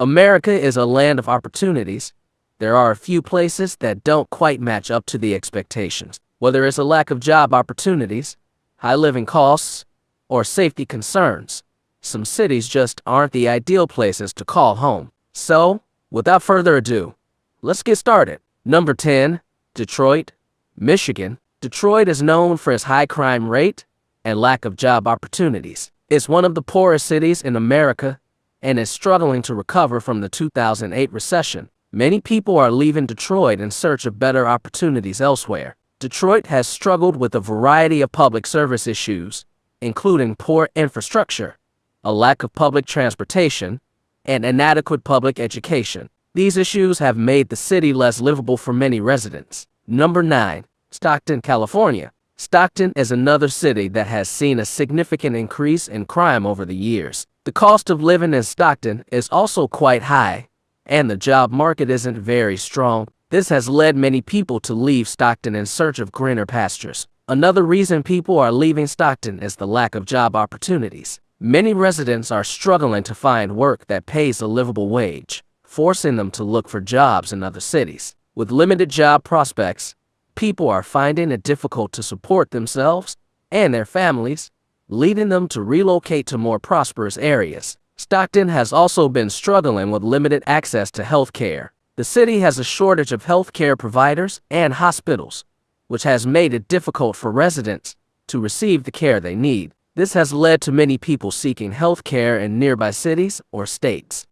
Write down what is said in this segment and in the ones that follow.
America is a land of opportunities. There are a few places that don't quite match up to the expectations. Whether it's a lack of job opportunities, high living costs, or safety concerns, some cities just aren't the ideal places to call home. So, without further ado, let's get started. Number 10, Detroit, Michigan. Detroit is known for its high crime rate and lack of job opportunities. It's one of the poorest cities in America and is struggling to recover from the 2008 recession. Many people are leaving Detroit in search of better opportunities elsewhere. Detroit has struggled with a variety of public service issues, including poor infrastructure, a lack of public transportation, and inadequate public education. These issues have made the city less livable for many residents. Number 9, Stockton, California. Stockton is another city that has seen a significant increase in crime over the years. The cost of living in Stockton is also quite high, and the job market isn't very strong. This has led many people to leave Stockton in search of greener pastures. Another reason people are leaving Stockton is the lack of job opportunities. Many residents are struggling to find work that pays a livable wage, forcing them to look for jobs in other cities. With limited job prospects, people are finding it difficult to support themselves and their families, leading them to relocate to more prosperous areas. Stockton has also been struggling with limited access to health care. The city has a shortage of health care providers and hospitals, which has made it difficult for residents to receive the care they need. This has led to many people seeking health care in nearby cities or states.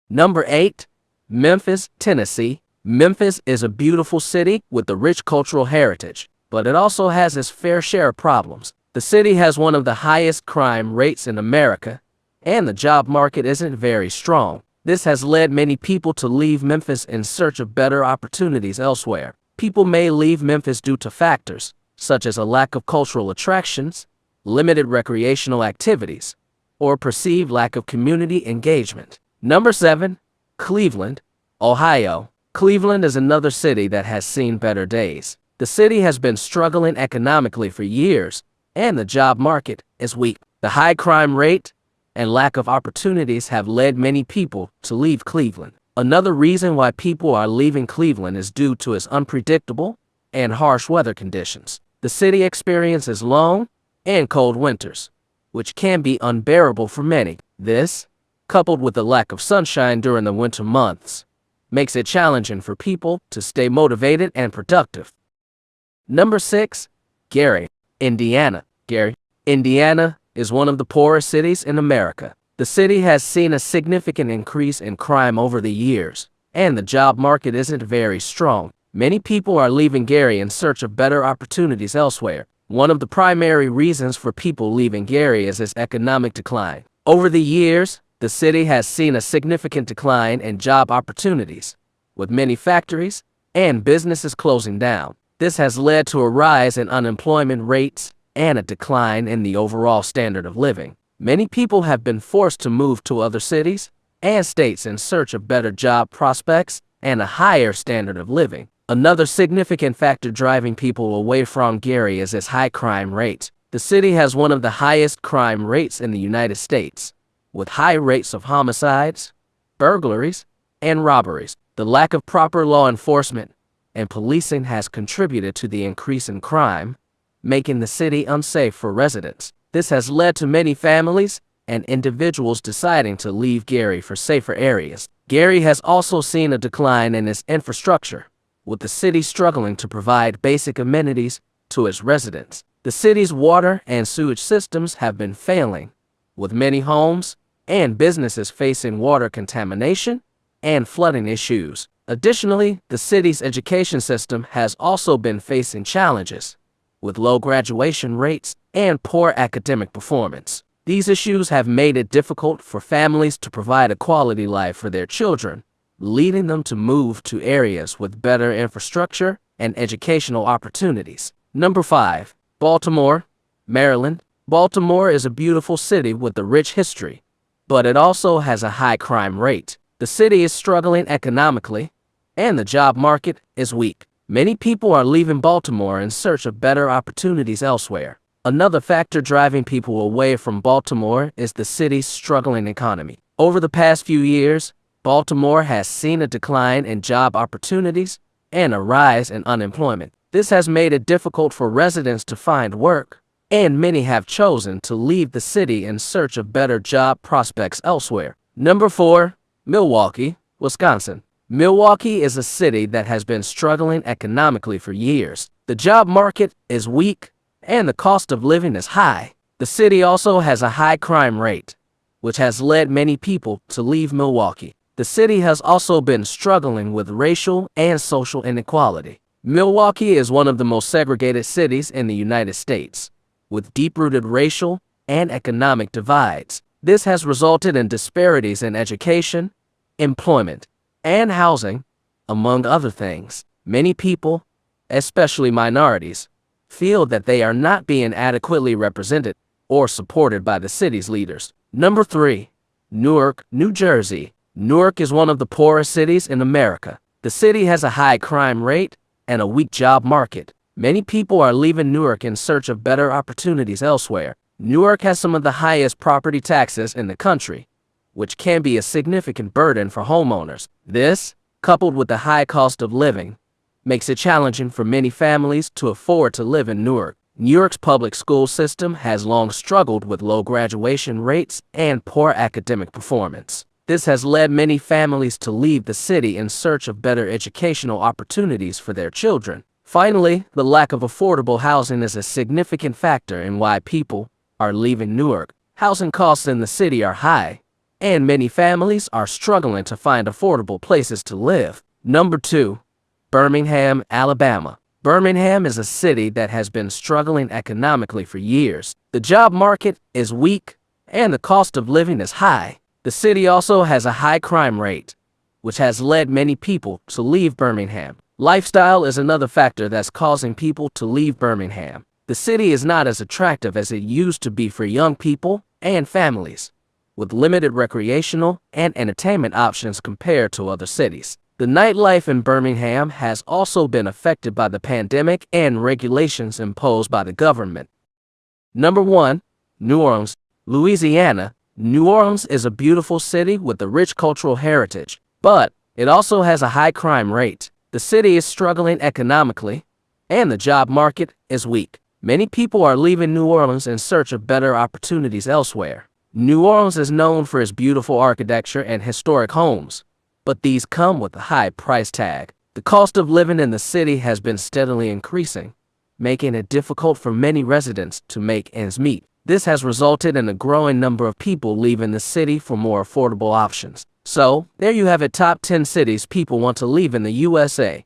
Number 8, Memphis, Tennessee. Memphis is a beautiful city with a rich cultural heritage, but it also has its fair share of problems. The city has one of the highest crime rates in America, and the job market isn't very strong. This has led many people to leave Memphis in search of better opportunities elsewhere. People may leave Memphis due to factors such as a lack of cultural attractions, limited recreational activities, or perceived lack of community engagement. Number 7, Cleveland, Ohio. Cleveland is another city that has seen better days. The city has been struggling economically for years, and the job market is weak. The high crime rate and lack of opportunities have led many people to leave Cleveland. Another reason why people are leaving Cleveland is due to its unpredictable and harsh weather conditions. The city experiences long and cold winters, which can be unbearable for many. This, coupled with the lack of sunshine during the winter months, makes it challenging for people to stay motivated and productive. Number 6, Gary, Indiana. Gary, Indiana is one of the poorest cities in America. The city has seen a significant increase in crime over the years, and the job market isn't very strong. Many people are leaving Gary in search of better opportunities elsewhere. One of the primary reasons for people leaving Gary is its economic decline. Over the years, the city has seen a significant decline in job opportunities, with many factories and businesses closing down. This has led to a rise in unemployment rates and a decline in the overall standard of living. Many people have been forced to move to other cities and states in search of better job prospects and a higher standard of living. Another significant factor driving people away from Gary is its high crime rate. The city has one of the highest crime rates in the United States, with high rates of homicides, burglaries, and robberies. The lack of proper law enforcement and policing has contributed to the increase in crime, making the city unsafe for residents. This has led to many families and individuals deciding to leave Gary for safer areas. Gary has also seen a decline in its infrastructure, with the city struggling to provide basic amenities to its residents. The city's water and sewage systems have been failing, with many homes and businesses facing water contamination and flooding issues. Additionally, the city's education system has also been facing challenges, with low graduation rates and poor academic performance. These issues have made it difficult for families to provide a quality life for their children, leading them to move to areas with better infrastructure and educational opportunities. Number 5, Baltimore, Maryland. Baltimore is a beautiful city with a rich history, but it also has a high crime rate. The city is struggling economically, and the job market is weak. Many people are leaving Baltimore in search of better opportunities elsewhere. Another factor driving people away from Baltimore is the city's struggling economy. Over the past few years, Baltimore has seen a decline in job opportunities and a rise in unemployment. This has made it difficult for residents to find work, and many have chosen to leave the city in search of better job prospects elsewhere. Number 4, Milwaukee, Wisconsin. Milwaukee is a city that has been struggling economically for years. The job market is weak, and the cost of living is high. The city also has a high crime rate, which has led many people to leave Milwaukee. The city has also been struggling with racial and social inequality. Milwaukee is one of the most segregated cities in the United States, with deep-rooted racial and economic divides. This has resulted in disparities in education, employment, and housing, among other things. Many people, especially minorities, feel that they are not being adequately represented or supported by the city's leaders. Number 3, Newark, New Jersey. Newark is one of the poorest cities in America. The city has a high crime rate and a weak job market. Many people are leaving Newark in search of better opportunities elsewhere. Newark has some of the highest property taxes in the country, which can be a significant burden for homeowners. This, coupled with the high cost of living, makes it challenging for many families to afford to live in Newark. Newark's public school system has long struggled with low graduation rates and poor academic performance. This has led many families to leave the city in search of better educational opportunities for their children. Finally, the lack of affordable housing is a significant factor in why people are leaving Newark. Housing costs in the city are high, and many families are struggling to find affordable places to live. Number 2, Birmingham, Alabama. Birmingham is a city that has been struggling economically for years. The job market is weak, and the cost of living is high. The city also has a high crime rate, which has led many people to leave Birmingham. Lifestyle is another factor that's causing people to leave Birmingham. The city is not as attractive as it used to be for young people and families, with limited recreational and entertainment options compared to other cities. The nightlife in Birmingham has also been affected by the pandemic and regulations imposed by the government. Number 1, New Orleans, Louisiana. New Orleans is a beautiful city with a rich cultural heritage, but it also has a high crime rate. The city is struggling economically, and the job market is weak. Many people are leaving New Orleans in search of better opportunities elsewhere. New Orleans is known for its beautiful architecture and historic homes, but these come with a high price tag. The cost of living in the city has been steadily increasing, making it difficult for many residents to make ends meet. This has resulted in a growing number of people leaving the city for more affordable options. So, there you have it, top 10 cities people want to leave in the USA.